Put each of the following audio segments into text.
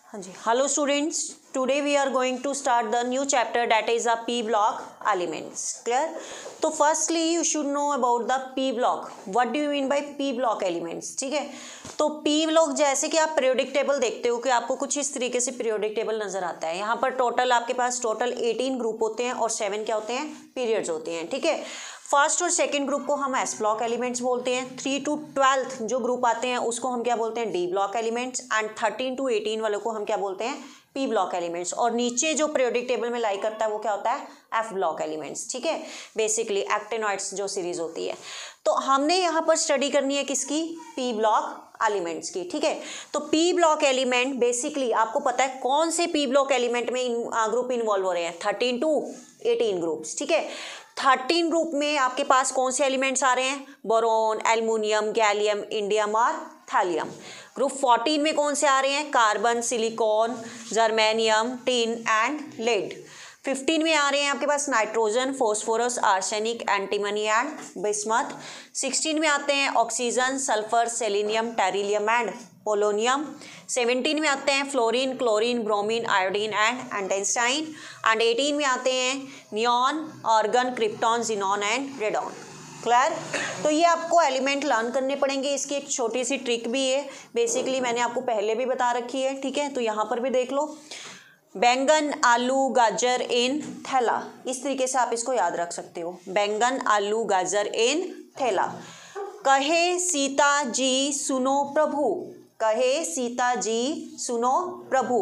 हाँ जी, hello students, today we are going to start the new chapter that is a P block elements. Clear? तो firstly you should know about the P block. What do you mean by P block elements? ठीक है, तो P block जैसे कि आप periodic table देखते हो कि आपको कुछ इस तरीके से पीरियोडिक टेबल नजर आता है। यहाँ पर टोटल आपके पास टोटल 18 ग्रुप होते हैं और 7 क्या होते हैं? पीरियड्स होते हैं। ठीक है, फर्स्ट और सेकंड ग्रुप को हम एस ब्लॉक एलिमेंट्स बोलते हैं। 3 to 12 जो ग्रुप आते हैं उसको हम क्या बोलते हैं? D block elements. And 13 to 18 वालों को हम क्या बोलते हैं? P block elements. और नीचे जो पीरियोडिक टेबल में लाई करता है वो क्या होता है? F block elements. ठीक है, बेसिकली एक्टिनॉइड्स जो सीरीज होती है। तो हमने यहाँ पर स्टडी करनी है किसकी? पी ब्लॉक एलिमेंट्स की। ठीक है, तो पी ब्लॉक एलिमेंट बेसिकली आपको पता है कौन से पी ब्लॉक एलिमेंट में ग्रुप इन्वॉल्व हो रहे हैं? 13 to 18 ग्रुप्स। ठीक है, 13 ग्रुप में आपके पास कौन से एलिमेंट्स आ रहे हैं? बोरोन, एल्युमिनियम, गैलियम, इंडियम और थैलियम। ग्रुप 14 में कौन से आ रहे हैं? Carbon, silicon, germanium, tin and lead. 15 में आ रहे हैं आपके पास nitrogen, phosphorus, arsenic, antimony and bismuth. 16 में आते हैं oxygen, sulphur, selenium, tellurium and polonium. 17 में आते हैं fluorine, chlorine, bromine, iodine and astatine. And 18 में आते हैं neon, argon, krypton, xenon and radon. Clear? तो ये आपको एलिमेंट लर्न करने पड़ेंगे। इसकी एक छोटी सी ट्रिक भी है, बेसिकली मैंने आपको पहले भी बता रखी है। ठीक है, तो यहाँ पर भी देख लो, बैंगन, आलू, गाजर इन थैला। इस तरीके से आप इसको याद रख सकते हो, बैंगन, आलू, गाजर इन थैला। कहे सीता जी सुनो प्रभु, कहे सीता जी सुनो प्रभु।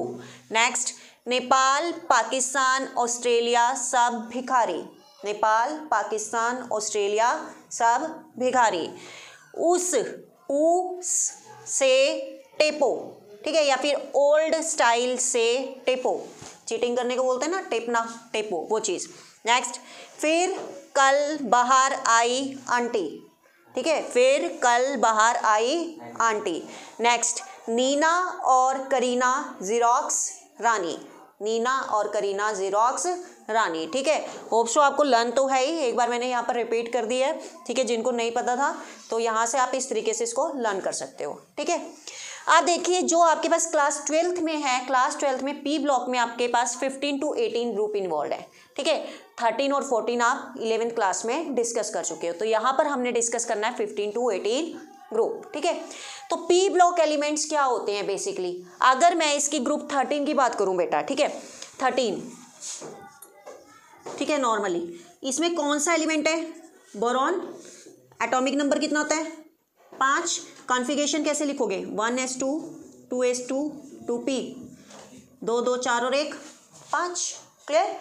नेक्स्ट, नेपाल, पाकिस्तान, ऑस्ट्रेलिया सब भिखारी। नेपाल, पाकिस्तान, ऑस्ट्रेलिया सब भिखारी। उस से टेपो। ठीक है, या फिर ओल्ड स्टाइल से टेपो। चीटिंग करने को बोलते हैं ना, टेपना, टेपो, वो चीज़। नेक्स्ट, फिर कल बाहर आई आंटी। ठीक है, फिर कल बाहर आई आंटी। नेक्स्ट, नीना और करीना ज़ेरॉक्स रानी। नीना और करीना ज़ेरॉक्स रानी। ठीक है, होप सो आपको लर्न तो है ही, एक बार मैंने यहाँ पर रिपीट कर दी है। ठीक है, जिनको नहीं पता था तो यहाँ से आप इस तरीके से इसको लर्न कर सकते हो। ठीक है, आप देखिए जो आपके पास क्लास 12th में है, क्लास 12th में पी ब्लॉक में आपके पास 15 to 18 ग्रुप इन्वॉल्व है। ठीक है, 13 और 14 आप 11th क्लास में डिस्कस कर चुके हो, तो यहाँ पर हमने डिस्कस करना है 15 to 18 ग्रुप। ठीक है, तो पी ब्लॉक एलिमेंट्स क्या होते हैं बेसिकली? अगर मैं इसकी ग्रुप 13 की बात करूं बेटा, ठीक है, 13, ठीक है, नॉर्मली इसमें कौन सा एलिमेंट है? बोरॉन। एटॉमिक नंबर कितना होता है? 5। कॉन्फ़िगरेशन कैसे लिखोगे? 1s2 2s2 2p, 2 2 4 और 1 5। क्लियर?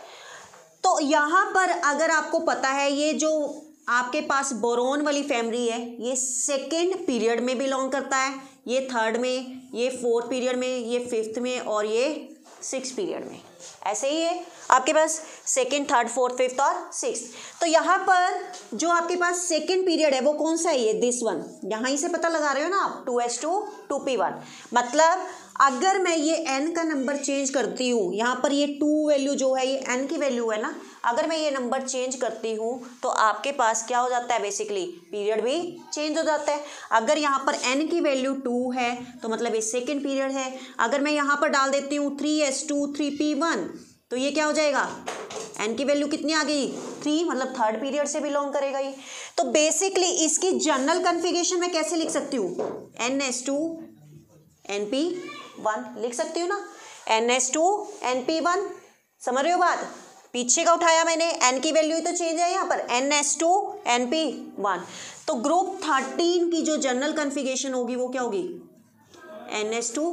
तो यहाँ पर अगर आपको पता है ये जो आपके पास बोरोन वाली फैमिली है, ये सेकेंड पीरियड में बिलोंग करता है, ये थर्ड में, ये फोर्थ पीरियड में, ये फिफ्थ में और ये 6th पीरियड में। ऐसे ही है आपके पास सेकेंड, थर्ड, फोर्थ, फिफ्थ और 6th। तो यहाँ पर जो आपके पास सेकेंड पीरियड है वो कौन सा है? ये दिस वन। यहाँ ही से पता लगा रहे हो ना आप, 2s2 2p1। मतलब अगर मैं ये n का नंबर चेंज करती हूँ, यहाँ पर ये 2 वैल्यू जो है ये n की वैल्यू है ना, अगर मैं ये नंबर चेंज करती हूँ तो आपके पास क्या हो जाता है? बेसिकली पीरियड भी चेंज हो जाता है। अगर यहाँ पर n की वैल्यू 2 है तो मतलब ये सेकेंड पीरियड है। अगर मैं यहाँ पर डाल देती हूँ 3s2 3p1 तो ये क्या हो जाएगा? n की वैल्यू कितनी आ गई? 3, मतलब थर्ड पीरियड से बिलोंग करेगा ये। तो बेसिकली इसकी जनरल कन्फिगरेशन मैं कैसे लिख सकती हूँ? ns2 np1 लिख सकती हूँ ना, ns2 np1। समझ रहे हो बात? पीछे का उठाया मैंने, n की वैल्यू तो चेंज है यहाँ पर, ns2 np1। तो ग्रुप 13 की जो जनरल कन्फिगरेशन होगी वो क्या होगी? ns2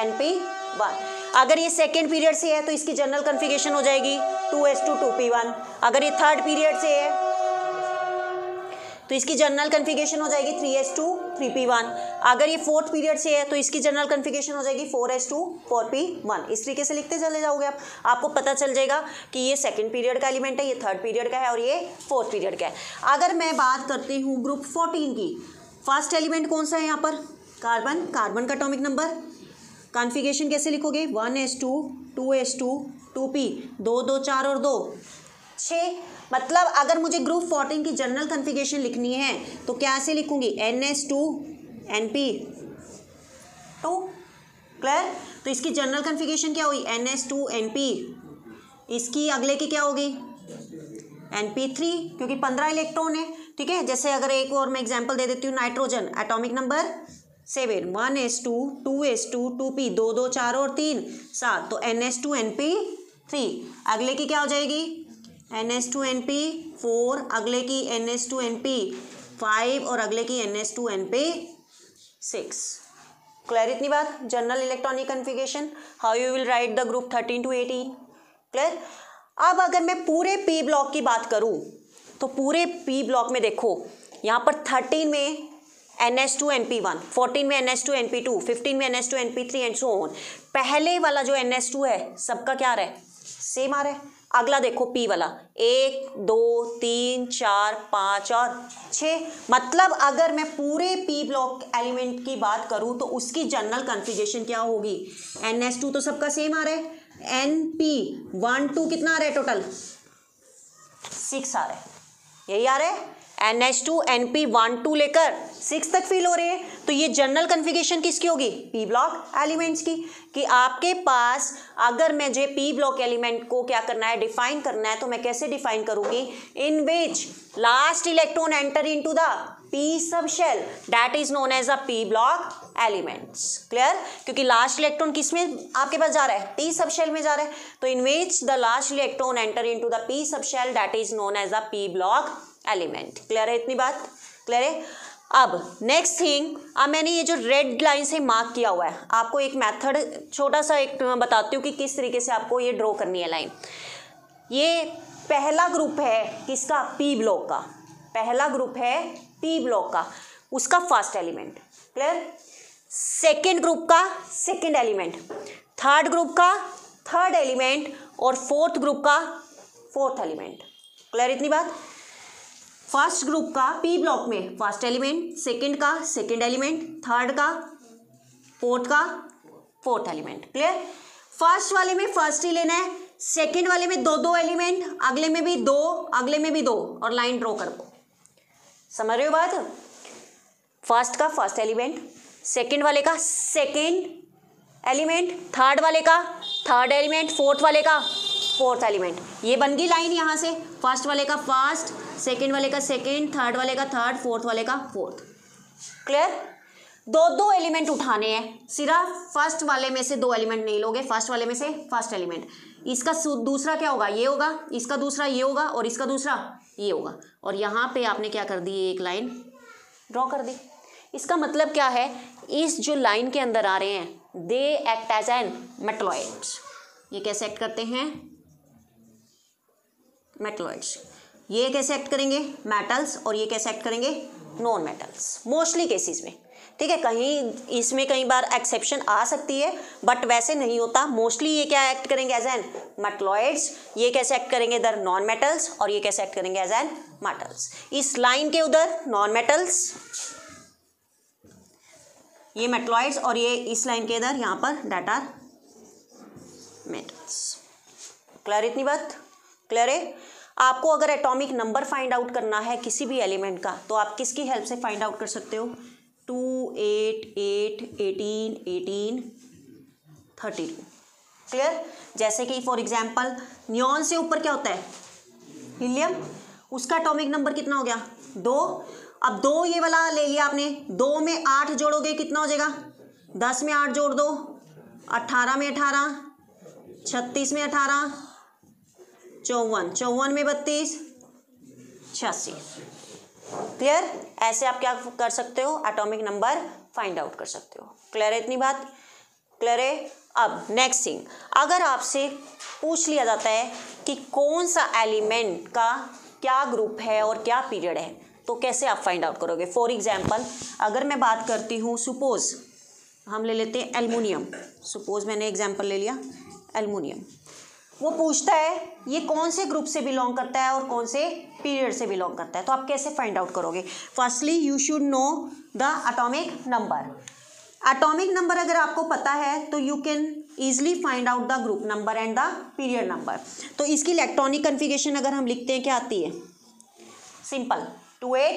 np1। अगर ये सेकेंड पीरियड से है तो इसकी जनरल कन्फिगरेशन हो जाएगी 2s2 2p1। अगर ये थर्ड पीरियड से है तो इसकी जनरल कन्फिगरेशन हो जाएगी 3s2 3p1। अगर ये फोर्थ पीरियड से है तो इसकी जनरल कन्फिगरेशन हो जाएगी 4s2 4p1। इस तरीके से लिखते चले जाओगे आप, आपको पता चल जाएगा कि ये सेकंड पीरियड का एलिमेंट है, ये थर्ड पीरियड का है और ये फोर्थ पीरियड का है। अगर मैं बात करती हूँ ग्रुप 14 की, फर्स्ट एलिमेंट कौन सा है यहाँ पर? कार्बन। कार्बन का एटॉमिक नंबर, कॉन्फ़िगरेशन कैसे लिखोगे? 1s2 2s2 2p, 2 2 4 और 2 6। मतलब अगर मुझे ग्रुप 14 की जनरल कन्फिगरेशन लिखनी है तो कैसे लिखूंगी? ns2 np2। क्लियर। तो इसकी जनरल कन्फिगरेशन क्या हुई, NH2NP, इसकी अगले की क्या होगी, NP3, क्योंकि 15 इलेक्ट्रॉन है, ठीक है। जैसे अगर एक और मैं एग्जांपल दे देती हूँ, nitrogen atomic number 7, 1s2 2s2 2p, 2 2 4 और 3 7, तो NH2NP3, अगले की क्या हो जाएगी, NH2NP4, अगले की NH2NP5 और अगले की NH2NP6। क्लियर इतनी बात, general electronic configuration, how you will write the group 13 to 18। Clear. अब अगर मैं पूरे पी ब्लॉक की बात करूं तो पूरे पी ब्लॉक में देखो यहाँ पर 13 में NH2NP1, 14 में NH2NP2, 15 में NH2NP3 एंड सो ऑन। पहले वाला जो NH2 है सबका क्या आ रहा है, सेम आ रहा है। अगला देखो P वाला, 1 2 3 4 5 और 6, मतलब अगर मैं पूरे P ब्लॉक एलिमेंट की बात करूं तो उसकी जनरल कन्फिगरेशन क्या होगी, NH2 तो सबका सेम आ रहा है, NP1 2 कितना आ रहा है, टोटल 6 आ रहा है, यही आ रहा है, NH2NP1 2 लेकर 6 तक फिल हो रहे हैं। तो ये जनरल कन्फिगरेशन किसकी होगी, पी ब्लॉक एलिमेंट्स की। कि आपके पास अगर मुझे पी ब्लॉक एलिमेंट को क्या करना है, डिफाइन करना है, तो मैं कैसे डिफाइन करूंगी, in which last electron enter into the P sub shell, that is known as a P block elements. Clear, क्योंकि लास्ट इलेक्ट्रॉन किस में आपके पास जा रहा है, पी सब शेल में जा रहा है, तो in which the last electron enter into the P sub shell, that is known as a P block element. Clear है इतनी बात, क्लियर है। अब नेक्स्ट थिंग, अब मैंने ये जो रेड लाइन से मार्क किया हुआ है, आपको एक मेथड छोटा सा एक बताती हूँ कि किस तरीके से आपको ये ड्रॉ करनी है लाइन। ये पहला ग्रुप है किसका, पी ब्लॉक का, पहला ग्रुप है पी ब्लॉक का, उसका first element. Clear. Second group का सेकेंड एलिमेंट, थर्ड ग्रुप का थर्ड एलिमेंट और फोर्थ ग्रुप का फोर्थ एलिमेंट। क्लियर इतनी बात। फर्स्ट ग्रुप का पी ब्लॉक में फर्स्ट एलिमेंट, सेकंड का सेकंड एलिमेंट, थर्ड का फोर्थ एलिमेंट। क्लियर। फर्स्ट वाले में फर्स्ट ही लेना है, सेकंड वाले में दो दो एलिमेंट, अगले में भी दो, अगले में भी दो, और लाइन ड्रॉ कर दो। समझ रहे हो बात। फर्स्ट का फर्स्ट एलिमेंट, सेकंड वाले का सेकंड एलिमेंट, थर्ड वाले का थर्ड एलिमेंट, फोर्थ वाले का फोर्थ एलिमेंट। ये बन गई लाइन यहाँ से, फर्स्ट वाले का फर्स्ट, सेकंड वाले का सेकंड, थर्ड वाले का थर्ड, फोर्थ वाले का फोर्थ। क्लियर। दो दो एलिमेंट उठाने हैं, सिर्फ फर्स्ट वाले में से दो एलिमेंट नहीं लोगे, फर्स्ट वाले में से फर्स्ट एलिमेंट। इसका दूसरा क्या होगा, ये होगा, इसका दूसरा ये होगा, और इसका दूसरा ये होगा, और यहाँ पे आपने क्या कर दी, एक लाइन ड्रॉ कर दी। इसका मतलब क्या है, इस जो लाइन के अंदर आ रहे हैं, they act as an metalloids. ये कैसे एक्ट करते हैं, मेटलॉइड्स। ये कैसे एक्ट करेंगे, मेटल्स, और ये कैसे एक्ट करेंगे, नॉन मेटल्स, मोस्टली केसेस में। ठीक है, कहीं इसमें कई बार एक्सेप्शन आ सकती है, बट वैसे नहीं होता। मोस्टली ये क्या एक्ट करेंगे, एज एन मेटलॉइड्स। ये कैसे एक्ट करेंगे, इधर नॉन मेटल्स, और ये कैसे एक्ट करेंगे, एज एन मेटल्स। इस लाइन के उधर नॉन मेटल्स, ये मेटलॉइड्स, और ये इस लाइन के इधर यहाँ पर दैट आर मेटल्स। क्लियर इतनी बात, क्लियर है। आपको अगर एटॉमिक नंबर फाइंड आउट करना है किसी भी एलिमेंट का, तो आप किसकी हेल्प से फाइंड आउट कर सकते हो, 2 8 8 18 18 32। क्लियर। जैसे कि फॉर एग्जांपल नियॉन से ऊपर क्या होता है, हीलियम, उसका एटॉमिक नंबर कितना हो गया, 2। अब 2 ये वाला ले लिया आपने, 2 में 8 जोड़ोगे कितना हो जाएगा, 10 में 8 जोड़ दो, 18 में 18, 36 में 18, 54, 54 में 32, 86। क्लियर। ऐसे आप क्या कर सकते हो, एटॉमिक नंबर फाइंड आउट कर सकते हो। क्लियर है इतनी बात, क्लियर है। अब नेक्स्ट थिंग, अगर आपसे पूछ लिया जाता है कि कौन सा एलिमेंट का क्या ग्रुप है और क्या पीरियड है, तो कैसे आप फाइंड आउट करोगे। फॉर एग्जाम्पल अगर मैं बात करती हूँ, सपोज हम ले लेते हैं एल्युमिनियम, सपोज मैंने एग्जाम्पल ले लिया एल्युमिनियम। वो पूछता है ये कौन से ग्रुप से बिलोंग करता है और कौन से पीरियड से बिलोंग करता है, तो आप कैसे फाइंड आउट करोगे। Firstly you should know the atomic number. Atomic number अगर आपको पता है तो you can easily find out the group number and the period number. तो इसकी इलेक्ट्रॉनिक कन्फिगरेशन अगर हम लिखते हैं क्या आती है, simple 2 8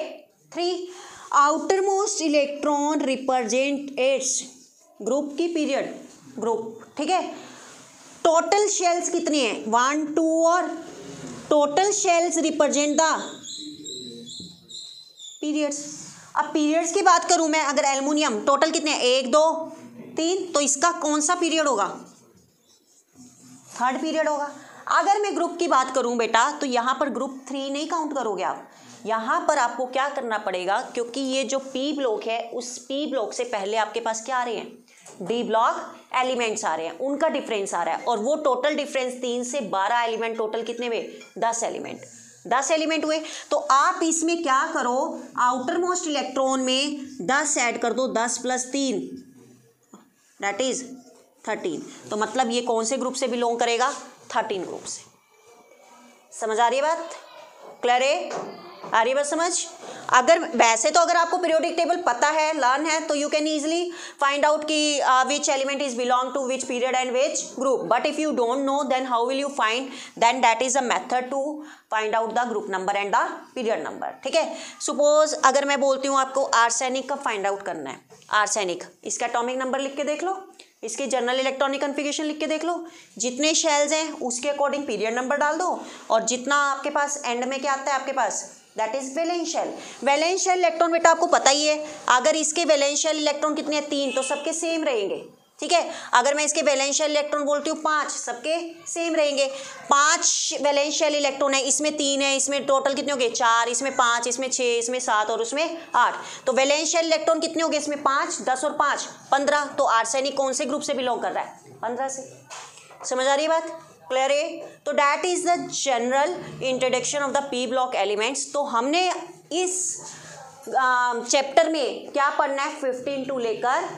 3। Outer most electron represent its group की पीरियड, ग्रुप, ठीक है। टोटल शेल्स कितनी है, 1 2 और total shells represent the periods. अब पीरियड्स की बात करूं मैं, अगर एल्युमिनियम टोटल कितने हैं, 1 2 3, तो इसका कौन सा पीरियड होगा, थर्ड पीरियड होगा। अगर मैं ग्रुप की बात करूं बेटा, तो यहाँ पर ग्रुप 3 नहीं काउंट करोगे आप, यहाँ पर आपको क्या करना पड़ेगा, क्योंकि ये जो पी ब्लॉक है उस पी ब्लॉक से पहले आपके पास क्या आ रहे हैं, डी ब्लॉक एलिमेंट्स आ रहे हैं, उनका डिफरेंस आ रहा है, और वो टोटल डिफरेंस 3 से 12 एलिमेंट, टोटल कितने हुए, 10 एलिमेंट, 10 एलिमेंट हुए। तो आप इसमें क्या करो, आउटर मोस्ट इलेक्ट्रॉन में 10 ऐड कर दो, 10 + 3 दैट इज 13। तो मतलब ये कौन से ग्रुप से बिलोंग करेगा, 13 ग्रुप से। समझ आ रही है बात, क्लियर है, आ रही है बात समझ। अगर वैसे तो अगर आपको पीरियोडिक टेबल पता है, लर्न है, तो you can easily find out कि which element is belong to which period and which group, but if you don't know then how will you find, then that is a method to find out the group number and the period number, ठीक है। Suppose अगर मैं बोलती हूँ आपको arsenic का find out करना है, आर्सेनिक, इसका एटॉमिक नंबर लिख के देख लो, इसके जनरल इलेक्ट्रॉनिक कन्फिगरेशन लिख के देख लो, जितने शेल्स हैं उसके अकॉर्डिंग पीरियड नंबर डाल दो, और जितना आपके पास एंड में क्या आता है आपके पास, that is valence shell. Valence shell electron बेटा आपको पता ही है, अगर इसके वैलेंस शेल इलेक्ट्रॉन कितने हैं, 3, तो सबके सेम रहेंगे, ठीक है। अगर मैं इसके वैलेंस शेल इलेक्ट्रॉन बोलती हूँ 5, सबके सेम रहेंगे। 5 वैलेंस शेल इलेक्ट्रॉन है, इसमें 3 है, इसमें टोटल कितने हो गए, 4, इसमें 5, इसमें 6, इसमें 7 और उसमें 8। तो वैलेंस शेल इलेक्ट्रॉन कितने हो गए, इसमें 5, 10 और 5 15। तो आर्सेनिक कौन से ग्रुप से बिलोंग कर रहा है, 15 से। समझ आ रही है बात, क्लियर है। तो that is the general introduction of the P block elements. तो हमने इस चैप्टर में क्या पढ़ना है, 15 टू लेकर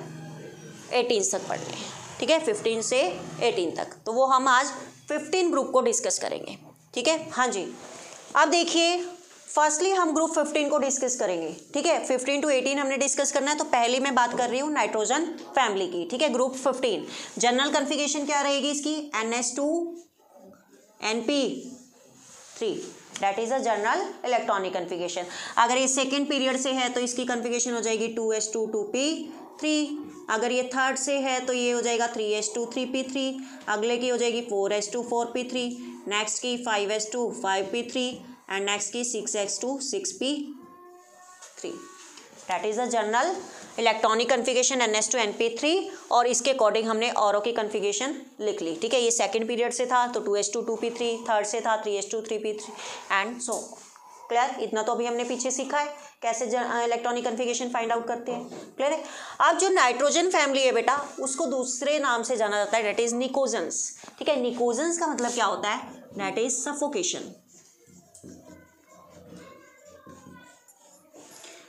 18 तक पढ़ने हैं, ठीक है, 15 से 18 तक। तो वो हम आज 15 ग्रुप को डिस्कस करेंगे, ठीक है। हाँ जी, अब देखिए फर्स्टली हम ग्रुप 15 को डिस्कस करेंगे, ठीक है। 15 टू 18 हमने डिस्कस करना है। तो पहले मैं बात कर रही हूँ नाइट्रोजन फैमिली की, ठीक है। ग्रुप 15 जनरल कन्फिगरेशन क्या रहेगी इसकी, NS2 NP3, that is a general electronic configuration. अगर ये सेकेंड पीरियड से है तो इसकी कन्फिगरेशन हो जाएगी 2s2 2p3। अगर ये थर्ड से है तो ये हो जाएगा 3s2 3p3। अगले की हो जाएगी 4s2 4p3, नेक्स्ट की 5s2 5p3 एंड नेक्स्ट की 6s2 6p3। That is the general electronic configuration NS2 NP3, और इसके अकॉर्डिंग हमने औरों की कन्फिगरेशन लिख ली, ठीक है। ये सेकंड पीरियड से था तो 2s2 2p3, थर्ड से था 3s2 3p3 and so. Clear, इतना तो अभी हमने पीछे सीखा है कैसे इलेक्ट्रॉनिक कन्फिगरेशन फाइंड आउट करते हैं, क्लियर है। अब जो नाइट्रोजन फैमिली है बेटा, उसको दूसरे नाम से जाना जाता है, दैट इज निकोजेंस, ठीक है। निकोजेंस का मतलब क्या होता है, दैट इज सफोकेशन,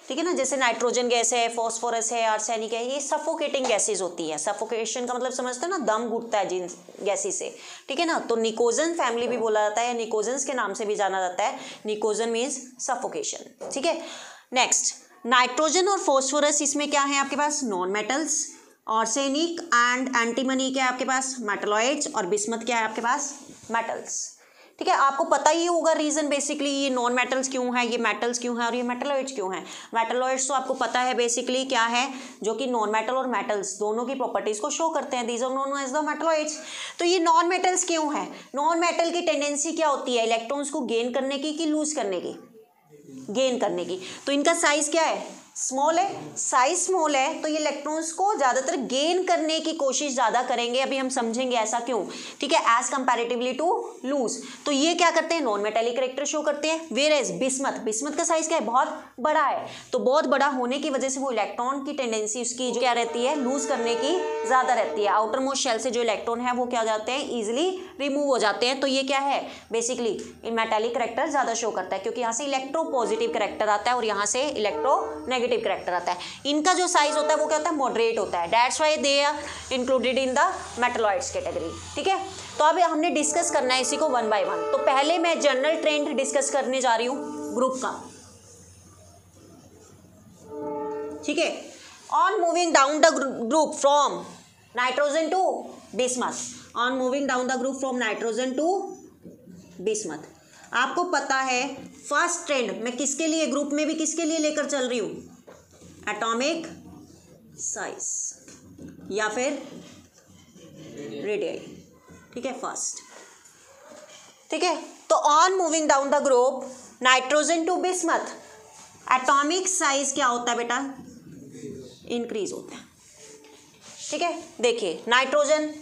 ठीक है ना। जैसे नाइट्रोजन गैस है, फॉस्फोरस है, आर्सेनिक है, ये सफोकेटिंग गैसेज होती हैं। सफोकेशन का मतलब समझते हो ना, दम घुटता है जिन गैसेज से, ठीक है ना। तो निकोजन फैमिली भी बोला जाता है, निकोजेंस के नाम से भी जाना जाता है। निकोजन मीन्स सफोकेशन, ठीक है। नेक्स्ट नाइट्रोजन और फॉस्फोरस, इसमें क्या है आपके पास, non metals. Arsenic and antimony क्या है आपके पास, मेटलॉइड्स, और बिस्मथ क्या है आपके पास, मेटल्स, ठीक है। आपको पता ही होगा रीजन, बेसिकली ये नॉन मेटल्स क्यों है, ये मेटल्स क्यों है, और ये मेटलॉइड्स क्यों है। मेटलॉइड्स तो आपको पता है बेसिकली क्या है, जो कि नॉन मेटल और मेटल्स दोनों की प्रॉपर्टीज को शो करते हैं, these are known as the metalloids. तो ये नॉन मेटल्स क्यों है, नॉन मेटल की टेंडेंसी क्या होती है, इलेक्ट्रॉन्स को गेन करने की कि लूज करने की, गेन करने की। तो इनका साइज क्या है, स्मॉल है, साइज स्मॉल है, तो ये इलेक्ट्रॉन्स को ज्यादातर गेन करने की कोशिश ज्यादा करेंगे। अभी हम समझेंगे ऐसा क्यों, ठीक है, एज कंपैरेटिवली टू लूज। तो ये क्या करते हैं, नॉन मेटेलिक कैरेक्टर शो करते हैं। वेयर एज बिस्मथ, बिस्मथ का साइज क्या है, बहुत बड़ा है। तो बहुत बड़ा होने की वजह से वो इलेक्ट्रॉन की टेंडेंसी उसकी जो क्या रहती है, लूज करने की ज्यादा रहती है। आउटर मोस्ट शेल से जो इलेक्ट्रॉन है वो क्या हो जाते हैं, इजिली रिमूव हो जाते हैं। तो ये क्या है, बेसिकली इन मेटेलिक कैरेक्टर ज्यादा शो करता है, क्योंकि यहाँ से इलेक्ट्रो पॉजिटिव कैरेक्टर आता है और यहाँ से इलेक्ट्रो नेगेटिव कैरेक्टर आता है। इनका जो साइज होता है वो क्या होता है, मॉडरेट होता है। That's why they are included in the metalloids category, ठीक है। तो अब हमने डिस्कस करना है इसी को वन बाय वन। तो पहले मैं जनरल ट्रेंड डिस्कस करने जा रही हूँ ग्रुप का, ठीक है। On moving down the group from nitrogen to bismuth, on moving down the group from nitrogen to bismuth, आपको पता है फर्स्ट ट्रेंड मैं किसके लिए, ग्रुप में भी किसके लिए लेकर चल रही हूँ, एटॉमिक साइज या फिर रेडियाई, ठीक है, फर्स्ट, ठीक है। तो on moving down the group nitrogen to bismuth, atomic size क्या होता है बेटा, इंक्रीज होता है, ठीक है। देखिए नाइट्रोजन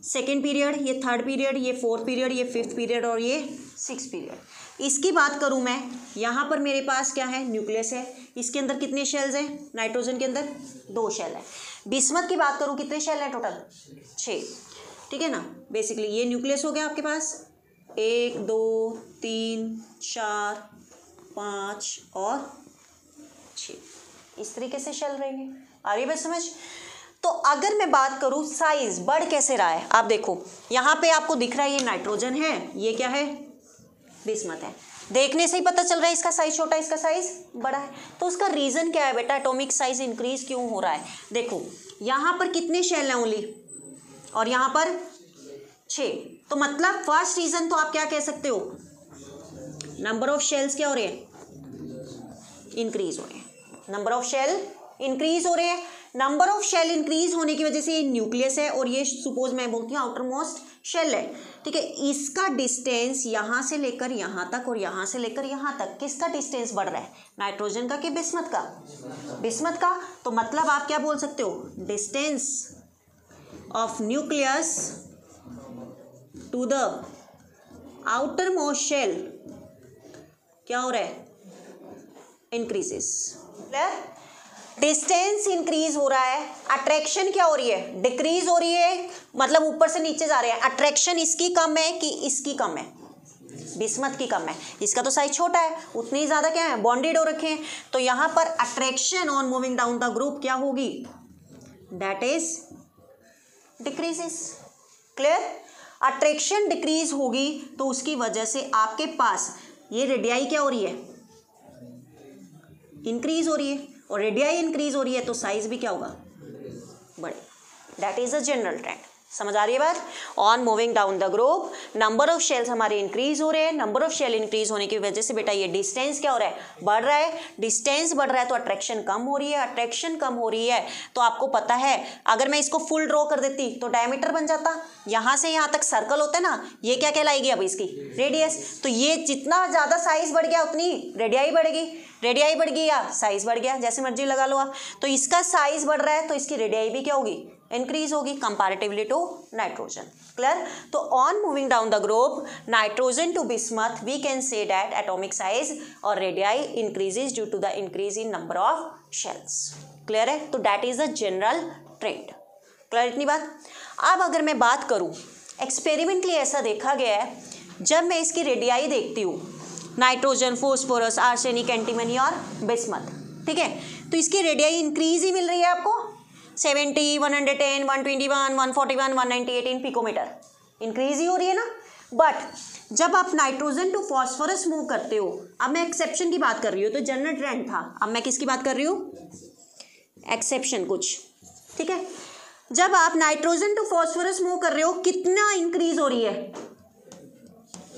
सेकेंड पीरियड, ये थर्ड पीरियड, ये फोर्थ पीरियड, ये फिफ्थ पीरियड और ये सिक्स पीरियड। इसकी बात करूं मैं, यहाँ पर मेरे पास क्या है, न्यूक्लियस है, इसके अंदर कितने शेल्स हैं, नाइट्रोजन के अंदर 2 शेल है। बिस्मथ की बात करूं कितने शेल हैं टोटल, 6, ठीक है ना। बेसिकली ये न्यूक्लियस हो गया आपके पास, 1 2 3 4 5 और 6, इस तरीके से शेल रहेंगे। आ रही बात समझ। तो अगर मैं बात करूं साइज बढ़ कैसे रहा है, आप देखो यहाँ पे आपको दिख रहा है ये नाइट्रोजन है, ये क्या है, बिस्मथ है। देखने से ही पता चल रहा है इसका साइज छोटा है, इसका साइज बड़ा है। तो उसका रीजन क्या है बेटा, एटॉमिक साइज इंक्रीज क्यों हो रहा है। देखो यहाँ पर कितने शेल हैं ओनली, और यहाँ पर 6, तो मतलब फर्स्ट रीजन तो आप क्या कह सकते हो, नंबर ऑफ शेल्स क्या हो रहे हैं, इंक्रीज हो रहे हैं, नंबर ऑफ शेल इंक्रीज हो रहे हैं। नंबर ऑफ शेल इंक्रीज होने की वजह से ये न्यूक्लियस है और ये सपोज मैं बोलती हूँ आउटर मोस्ट शेल है, ठीक है। इसका डिस्टेंस यहाँ से लेकर यहाँ तक और यहाँ से लेकर यहाँ तक, किसका डिस्टेंस बढ़ रहा है, नाइट्रोजन का कि बिस्मथ का, बिस्मथ का। तो मतलब आप क्या बोल सकते हो, distance of nucleus to the outermost shell क्या हो रहा है, इंक्रीजेस। डिस्टेंस इंक्रीज हो रहा है, अट्रैक्शन क्या हो रही है, डिक्रीज हो रही है, मतलब ऊपर से नीचे जा रहे हैं। अट्रैक्शन इसकी कम है कि इसकी कम है, बिस्मथ की कम है, इसका तो साइज छोटा है, उतनी ज़्यादा क्या है, बॉन्डेड हो रखे हैं। तो यहाँ पर attraction on moving down the group क्या होगी, that is decreases. Clear. Attraction decrease होगी तो उसकी वजह से आपके पास ये रेडियाई क्या हो रही है, इंक्रीज हो रही है, और रेडियाई इंक्रीज हो रही है तो साइज भी क्या होगा, बड़े। That is a general trend. समझ आ रही है बात। On moving down the group number of shells हमारे इंक्रीज हो रहे हैं, नंबर ऑफ शेल इंक्रीज होने की वजह से बेटा ये डिस्टेंस क्या हो रहा है, बढ़ रहा है। डिस्टेंस बढ़ रहा है तो अट्रैक्शन कम हो रही है, अट्रैक्शन कम हो रही है तो आपको पता है अगर मैं इसको फुल ड्रॉ कर देती तो डायमीटर बन जाता, यहाँ से यहाँ तक सर्कल होता है ना, ये क्या कहलाएगी अब इसकी रेडियस। तो ये जितना ज़्यादा साइज बढ़ गया उतनी रेडियाई बढ़ेगी, रेडियाई बढ़ गई या साइज बढ़ गया, जैसे मर्जी लगा लो आप। तो इसका साइज बढ़ रहा है तो इसकी रेडियाई भी क्या होगी, इंक्रीज होगी कंपैरेटिवली टू नाइट्रोजन। क्लियर। तो on moving down the group nitrogen to bismuth we can say that atomic size और radii increases due to the increase in number of shells. Clear है। तो that is the general trend. Clear इतनी बात। अब अगर मैं बात करूं एक्सपेरिमेंटली ऐसा देखा गया है, जब मैं इसकी रेडियाई देखती हूँ नाइट्रोजन, फॉस्फोरस, आर्सेनिक, एंटीमनी और बिस्मथ, ठीक है, तो इसकी रेडियाई इंक्रीज ही मिल रही है आपको 70, 110, 121, 141, 198 इन पिकोमीटर, इंक्रीज ही हो रही है ना। बट जब आप नाइट्रोजन टू फॉस्फोरस मूव करते हो, अब मैं एक्सेप्शन की बात कर रही हूँ, तो जनरल ट्रेंड था, अब मैं किसकी बात कर रही हूँ, एक्सेप्शन कुछ, ठीक है। जब आप नाइट्रोजन टू फॉस्फोरस मूव कर रहे हो कितना इंक्रीज हो रही है,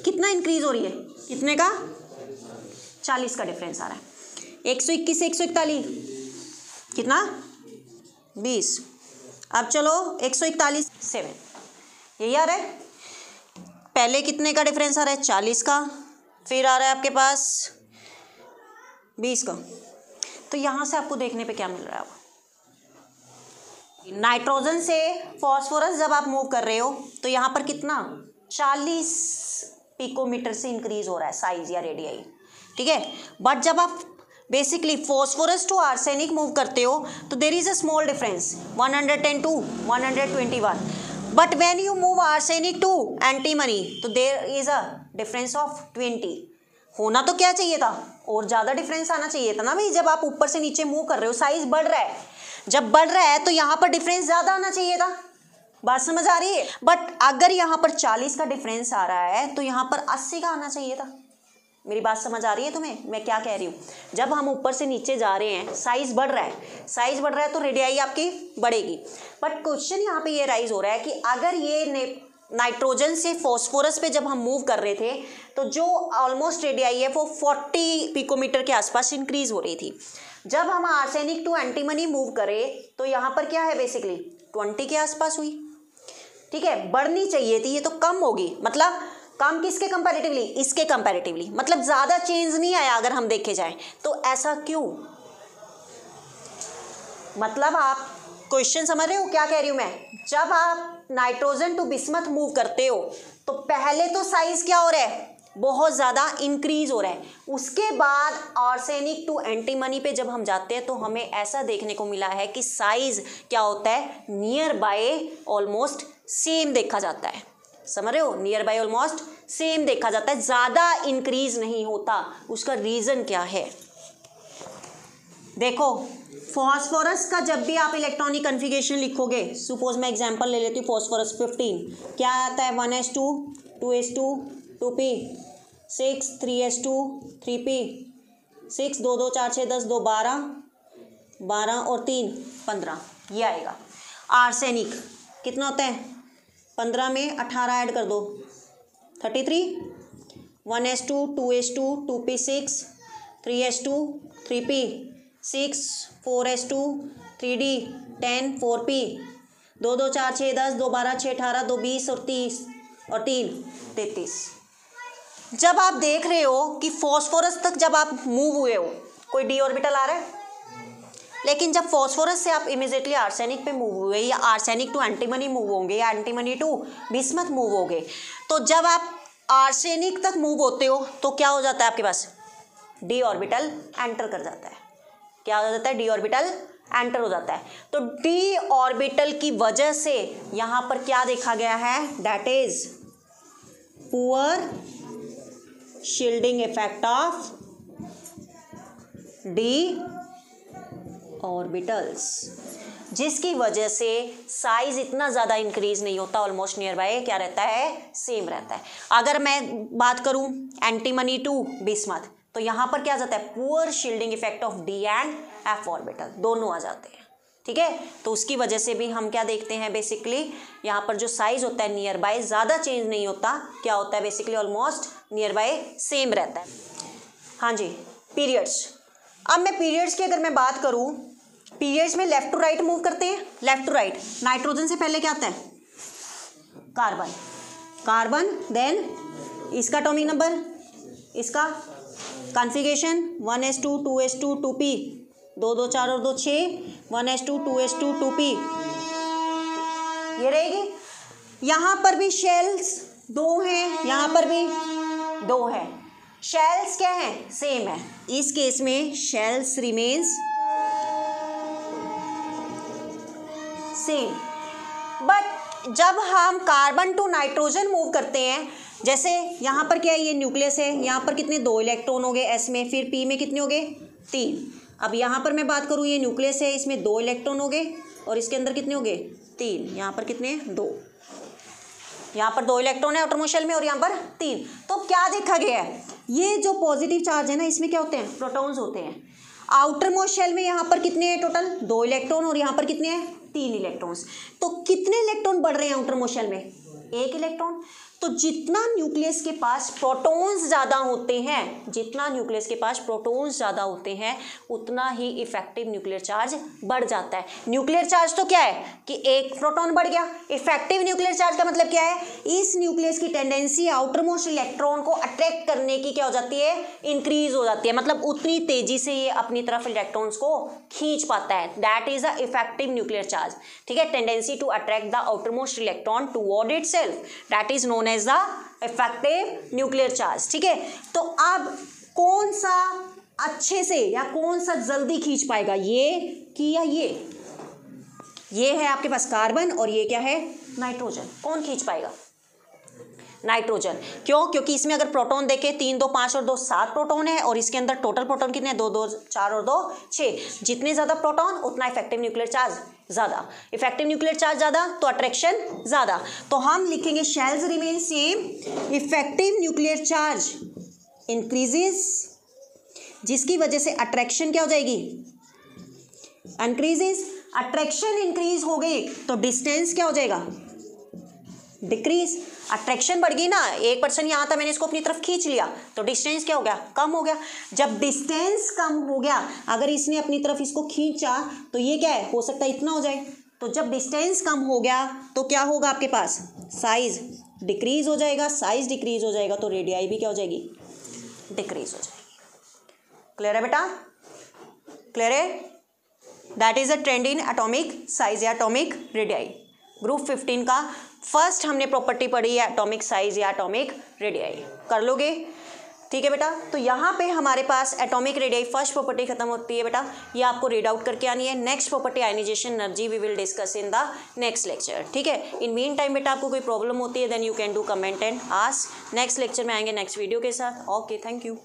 कितना इंक्रीज हो रही है, कितने का, 40 का डिफरेंस आ रहा है, 121 से 141 कितना 20। अब चलो 141 7, यही आ रहा है। पहले कितने का डिफरेंस आ रहा है, 40 का, फिर आ रहा है आपके पास 20 का। तो यहाँ से आपको देखने पे क्या मिल रहा है, अब नाइट्रोजन से फॉस्फोरस जब आप मूव कर रहे हो तो यहाँ पर कितना 40 पिकोमीटर से इंक्रीज हो रहा है साइज या रेडियाई, ठीक है। बट जब आप basically phosphorus to arsenic move करते हो तो there is a small difference 110 to 121, but when you move arsenic to antimony तो there is a difference of 20। होना तो क्या चाहिए था, और ज़्यादा डिफरेंस आना चाहिए था ना भाई। जब आप ऊपर से नीचे मूव कर रहे हो साइज बढ़ रहा है, जब बढ़ रहा है तो यहाँ पर डिफरेंस ज़्यादा आना चाहिए था। बात समझ आ रही है। बट अगर यहाँ पर 40 का डिफरेंस आ रहा है तो यहाँ पर 80 का आना चाहिए था। मेरी बात समझ आ रही है तुम्हें, मैं क्या कह रही हूँ। जब हम ऊपर से नीचे जा रहे हैं साइज बढ़ रहा है, साइज बढ़ रहा है तो रेडियाई आपकी बढ़ेगी। बट क्वेश्चन यहाँ पे ये राइज हो रहा है कि अगर ये नाइट्रोजन से फॉस्फोरस पे जब हम मूव कर रहे थे तो जो ऑलमोस्ट रेडियाई है वो 40 पिकोमीटर के आसपास इंक्रीज हो रही थी। जब हम आर्सेनिक टू एंटीमनी मूव करें तो यहाँ पर क्या है बेसिकली 20 के आसपास हुई। ठीक है, बढ़नी चाहिए थी, ये तो कम होगी, मतलब कम किसके कंपैरेटिवली, इसके कंपैरेटिवली, मतलब ज़्यादा चेंज नहीं आया अगर हम देखे जाएं। तो ऐसा क्यों, मतलब आप क्वेश्चन समझ रहे हो क्या कह रही हूँ मैं? जब आप नाइट्रोजन टू बिस्मथ मूव करते हो तो पहले तो साइज क्या हो रहा है, बहुत ज़्यादा इंक्रीज हो रहा है, उसके बाद आर्सेनिक टू एंटीमनी पे जब हम जाते हैं तो हमें ऐसा देखने को मिला है कि साइज क्या होता है, नियर बाय ऑलमोस्ट सेम देखा जाता है। समझ रहे हो, नियर बाय ऑलमोस्ट सेम देखा जाता है, ज़्यादा इंक्रीज नहीं होता। उसका रीज़न क्या है, देखो फॉस्फोरस का जब भी आप इलेक्ट्रॉनिक कन्फिगरेशन लिखोगे, सपोज मैं एग्जांपल ले लेती हूँ फॉस्फोरस 15, क्या आता है 1s2 2s2 2p 6 3s2 3p 6 2 2 4 6 10 2 12 12 और 3 15, ये आएगा। आर्सेनिक कितना होता है, 15 में 18 ऐड कर दो 33, 1s2 2s2 2p6 3s2 3p 6 4s2 3d 10 4p 2 2 4 6 10 2 12 6 18 2 20 और 30 और 3 33। जब आप देख रहे हो कि फॉस्फोरस तक जब आप मूव हुए हो, कोई डी ऑर्बिटल आ रहा है, लेकिन जब फॉस्फोरस से आप इमीडिएटली आर्सेनिक पे मूव हुए या आर्सेनिक टू एंटीमनी मूव होंगे या एंटीमनी टू बिस्मथ मूव होंगे, तो जब आप आर्सेनिक तक मूव होते हो तो क्या हो जाता है, आपके पास डी ऑर्बिटल एंटर कर जाता है। क्या हो जाता है, डी ऑर्बिटल एंटर हो जाता है। तो डी ऑर्बिटल की वजह से यहां पर क्या देखा गया है, that is poor shielding effect of D orbitals, जिसकी वजह से साइज इतना ज़्यादा इंक्रीज नहीं होता, ऑलमोस्ट नियर बाय क्या रहता है, सेम रहता है। अगर मैं बात करूं एंटीमनी टू बिस्मथ, तो यहाँ पर क्या आ जाता है, poor shielding effect of D and F orbital, दोनों आ जाते हैं। ठीक है, तो उसकी वजह से भी हम क्या देखते हैं, बेसिकली यहाँ पर जो साइज होता है नियर बाय ज़्यादा चेंज नहीं होता, क्या होता है basically almost near by same रहता है। हाँ जी, पीरियड्स। अब मैं पीरियड्स की अगर मैं बात करूँ, पीरियड्स में लेफ्ट टू राइट मूव करते हैं, लेफ्ट टू राइट। नाइट्रोजन से पहले क्या आता है, कार्बन, कार्बन देन इसका एटॉमिक नंबर, इसका कॉन्फ़िगरेशन 1s2 2s2 2p 2 2 4 और 2 6 1s2 2s2 2p, ये रहेगी। यहाँ पर भी शेल्स 2 हैं, यहाँ पर भी 2 हैं, शेल्स क्या है, सेम है। इस केस में शेल्स रिमेन्स सेम, बट जब हम कार्बन टू नाइट्रोजन मूव करते हैं, जैसे यहाँ पर क्या है, ये न्यूक्लियस है, यहाँ पर कितने 2 इलेक्ट्रॉन हो गए एस में, फिर पी में कितने हो गए 3। अब यहाँ पर मैं बात करूँ, ये न्यूक्लियस है, इसमें 2 इलेक्ट्रॉन हो गए और इसके अंदर कितने हो गए 3, यहाँ पर कितने 2, यहाँ पर 2 इलेक्ट्रॉन है आउटर मोस्ट शेल में और यहाँ पर 3। तो क्या देखा गया है, ये जो पॉजिटिव चार्ज है ना, इसमें क्या होते हैं, प्रोटॉन्स होते हैं। आउटर मोस्ट शेल में यहाँ पर कितने हैं टोटल, 2 इलेक्ट्रॉन और यहाँ पर कितने हैं 3 इलेक्ट्रॉन्स। तो कितने इलेक्ट्रॉन बढ़ रहे हैं आउटर मोस्ट शेल में, 1 इलेक्ट्रॉन। तो जितना न्यूक्लियस के पास प्रोटॉन्स ज़्यादा होते हैं, जितना न्यूक्लियस के पास प्रोटॉन्स ज़्यादा होते हैं, उतना ही इफेक्टिव न्यूक्लियर चार्ज बढ़ जाता है। न्यूक्लियर चार्ज तो क्या है कि एक प्रोटॉन बढ़ गया, इफेक्टिव न्यूक्लियर चार्ज का मतलब क्या है, इस न्यूक्लियस की टेंडेंसी आउटर मोस्ट इलेक्ट्रॉन को अट्रैक्ट करने की क्या हो जाती है, इंक्रीज हो जाती है, मतलब उतनी तेजी से ये अपनी तरफ इलेक्ट्रॉन्स को खींच पाता है। That is the effective nuclear charge. ठीक है, tendency to attract the outermost electron toward itself, that is known as the effective nuclear charge. ठीक है, तो अब कौन सा अच्छे से या कौन सा जल्दी खींच पाएगा, ये कि या ये है आपके पास कार्बन और ये क्या है नाइट्रोजन, कौन खींच पाएगा, नाइट्रोजन। क्यों, क्योंकि इसमें अगर प्रोटॉन देखें 3 2 5 और 2 7 प्रोटॉन है और इसके अंदर टोटल प्रोटॉन कितने हैं, 2 2 4 और 2 6। जितने ज़्यादा प्रोटॉन उतना इफेक्टिव न्यूक्लियर चार्ज ज़्यादा, इफेक्टिव न्यूक्लियर चार्ज ज़्यादा तो अट्रैक्शन ज़्यादा। तो हम लिखेंगे shells remain same, effective nuclear charge increases, जिसकी वजह से अट्रैक्शन क्या हो जाएगी, इंक्रीजेस। अट्रैक्शन इंक्रीज हो गई तो डिस्टेंस क्या हो जाएगा, डिक्रीज। अट्रैक्शन बढ़ गई ना, 1% यहाँ था, मैंने इसको अपनी तरफ खींच लिया तो डिस्टेंस क्या हो गया, कम हो गया। जब डिस्टेंस कम हो गया, अगर इसने अपनी तरफ इसको खींचा तो ये क्या है, हो सकता है इतना हो जाए, तो जब डिस्टेंस कम हो गया तो क्या होगा आपके पास, साइज डिक्रीज हो जाएगा, साइज डिक्रीज हो जाएगा तो रेडियाई भी क्या हो जाएगी, डिक्रीज हो जाएगी। क्लियर है बेटा, क्लियर है। That is a trend in atomic size या एटॉमिक रेडियाई। ग्रुप 15 का फर्स्ट हमने प्रॉपर्टी पढ़ी है एटॉमिक साइज या एटॉमिक रेडियाई, कर लोगे, ठीक है बेटा। तो यहाँ पे हमारे पास एटॉमिक रेडियाई फर्स्ट प्रॉपर्टी खत्म होती है बेटा, ये आपको रीड आउट करके आनी है। Next property ionisation energy we will discuss in the next lecture, ठीक है। इन मीन टाइम बेटा आपको कोई प्रॉब्लम होती है then you can do comment and ask. Next lecture में आएंगे नेक्स्ट वीडियो के साथ। Okay, thank you.